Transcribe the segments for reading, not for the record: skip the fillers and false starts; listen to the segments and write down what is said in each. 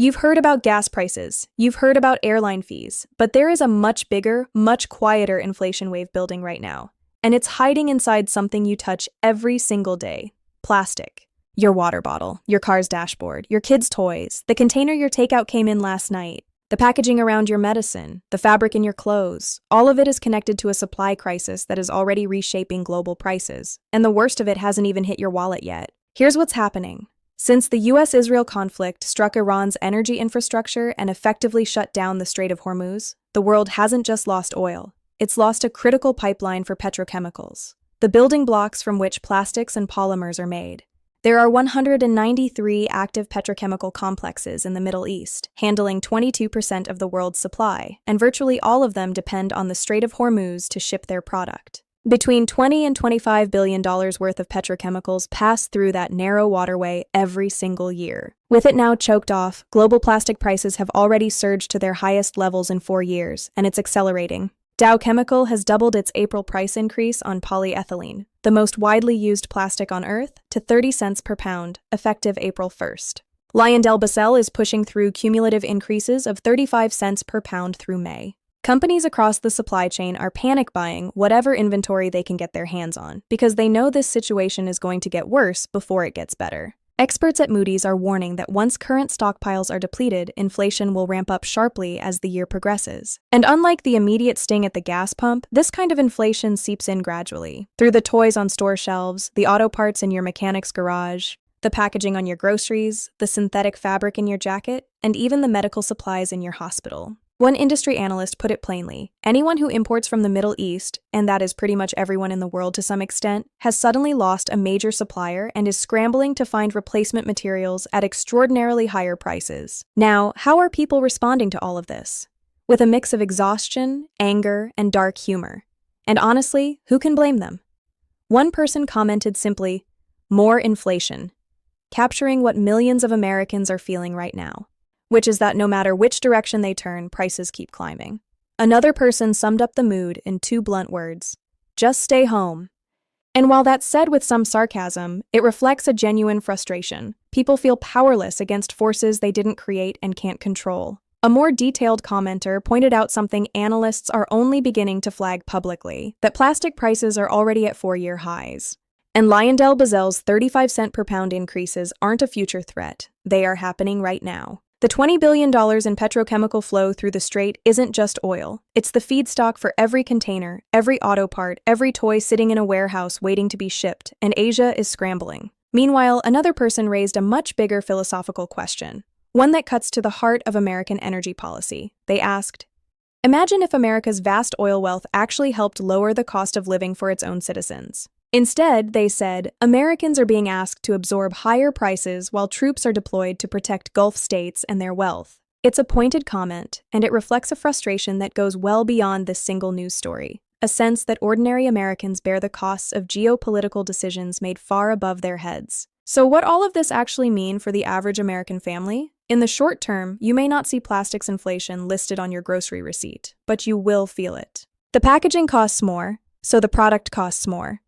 You've heard about gas prices, you've heard about airline fees, but there is a much bigger, much quieter inflation wave building right now. And it's hiding inside something you touch every single day: plastic. Your water bottle, your car's dashboard, your kids' toys, the container your takeout came in last night, the packaging around your medicine, the fabric in your clothes. All of it is connected to a supply crisis that is already reshaping global prices. And the worst of it hasn't even hit your wallet yet. Here's what's happening. Since the US-Israel conflict struck Iran's energy infrastructure and effectively shut down the Strait of Hormuz, the world hasn't just lost oil. It's lost a critical pipeline for petrochemicals, the building blocks from which plastics and polymers are made. There are 193 active petrochemical complexes in the Middle East, handling 22% of the world's supply, and virtually all of them depend on the Strait of Hormuz to ship their product. Between $20 and $25 billion worth of petrochemicals pass through that narrow waterway every single year. With it now choked off, global plastic prices have already surged to their highest levels in 4 years, and it's accelerating. Dow Chemical has doubled its April price increase on polyethylene, the most widely used plastic on Earth, to 30 cents per pound, effective April 1st. LyondellBasell is pushing through cumulative increases of 35 cents per pound through May. Companies across the supply chain are panic buying whatever inventory they can get their hands on, because they know this situation is going to get worse before it gets better. Experts at Moody's are warning that once current stockpiles are depleted, inflation will ramp up sharply as the year progresses. And unlike the immediate sting at the gas pump, this kind of inflation seeps in gradually, through the toys on store shelves, the auto parts in your mechanic's garage, the packaging on your groceries, the synthetic fabric in your jacket, and even the medical supplies in your hospital. One industry analyst put it plainly: anyone who imports from the Middle East, and that is pretty much everyone in the world to some extent, has suddenly lost a major supplier and is scrambling to find replacement materials at extraordinarily higher prices. Now, how are people responding to all of this? With a mix of exhaustion, anger, and dark humor. And honestly, who can blame them? One person commented simply, "More inflation," capturing what millions of Americans are feeling right now, which is that no matter which direction they turn, prices keep climbing. Another person summed up the mood in 2 blunt words: just stay home. And while that's said with some sarcasm, it reflects a genuine frustration. People feel powerless against forces they didn't create and can't control. A more detailed commenter pointed out something analysts are only beginning to flag publicly: that plastic prices are already at 4-year highs. And LyondellBasell's 35-cent per pound increases aren't a future threat. They are happening right now. The $20 billion in petrochemical flow through the strait isn't just oil. It's the feedstock for every container, every auto part, every toy sitting in a warehouse waiting to be shipped, and Asia is scrambling. Meanwhile, another person raised a much bigger philosophical question, one that cuts to the heart of American energy policy. They asked, imagine if America's vast oil wealth actually helped lower the cost of living for its own citizens. Instead, they said, Americans are being asked to absorb higher prices while troops are deployed to protect Gulf states and their wealth. It's a pointed comment, and it reflects a frustration that goes well beyond this single news story, a sense that ordinary Americans bear the costs of geopolitical decisions made far above their heads. So what all of this actually mean for the average American family? In the short term, you may not see plastics inflation listed on your grocery receipt, but you will feel it. The packaging costs more, so the product costs more.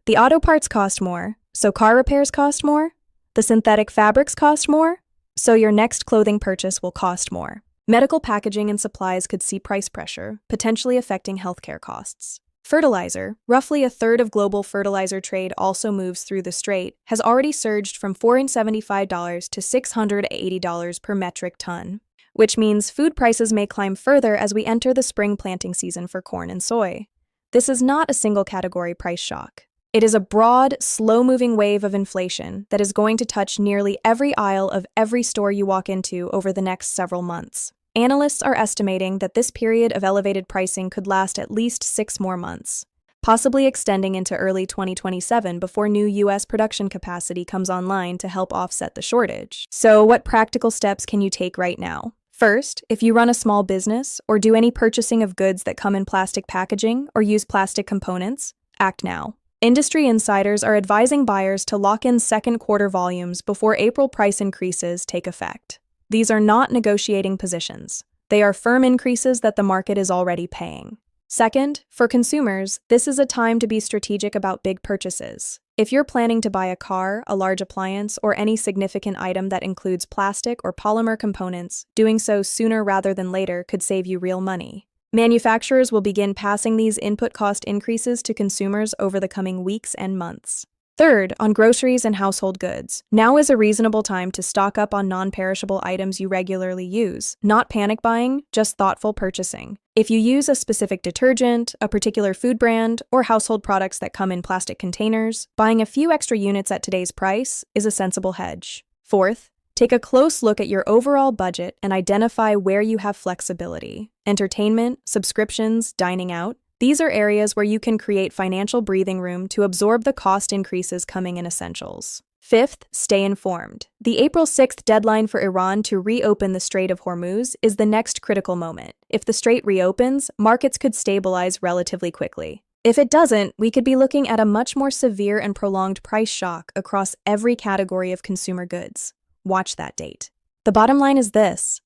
The auto parts cost more, so car repairs cost more. The synthetic fabrics cost more, so your next clothing purchase will cost more. Medical packaging and supplies could see price pressure, potentially affecting healthcare costs. Fertilizer, roughly a third of global fertilizer trade also moves through the strait, has already surged from $475 to $680 per metric ton, which means food prices may climb further as we enter the spring planting season for corn and soy. This is not a single category price shock. It is a broad, slow-moving wave of inflation that is going to touch nearly every aisle of every store you walk into over the next several months. Analysts are estimating that this period of elevated pricing could last at least 6 more months, possibly extending into early 2027 before new US production capacity comes online to help offset the shortage. So, what practical steps can you take right now? First, if you run a small business or do any purchasing of goods that come in plastic packaging or use plastic components, act now. Industry insiders are advising buyers to lock in second quarter volumes before April price increases take effect. These are not negotiating positions. They are firm increases that the market is already paying. Second, for consumers, this is a time to be strategic about big purchases. If you're planning to buy a car, a large appliance, or any significant item that includes plastic or polymer components, doing so sooner rather than later could save you real money. Manufacturers will begin passing these input cost increases to consumers over the coming weeks and months. Third, on groceries and household goods. Now is a reasonable time to stock up on non-perishable items you regularly use. Not panic buying, just thoughtful purchasing. If you use a specific detergent, a particular food brand, or household products that come in plastic containers, buying a few extra units at today's price is a sensible hedge. Fourth, take a close look at your overall budget and identify where you have flexibility. Entertainment, subscriptions, dining out. These are areas where you can create financial breathing room to absorb the cost increases coming in essentials. Fifth, stay informed. The April 6th deadline for Iran to reopen the Strait of Hormuz is the next critical moment. If the strait reopens, markets could stabilize relatively quickly. If it doesn't, we could be looking at a much more severe and prolonged price shock across every category of consumer goods. Watch that date. The bottom line is this: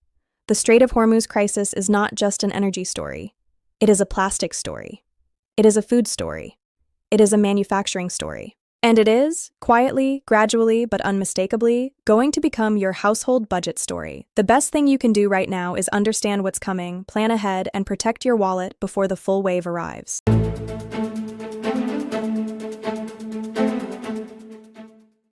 the Strait of Hormuz crisis is not just an energy story. It is a plastic story. It is a food story. It is a manufacturing story. And it is, quietly, gradually, but unmistakably, going to become your household budget story. The best thing you can do right now is understand what's coming, plan ahead, and protect your wallet before the full wave arrives.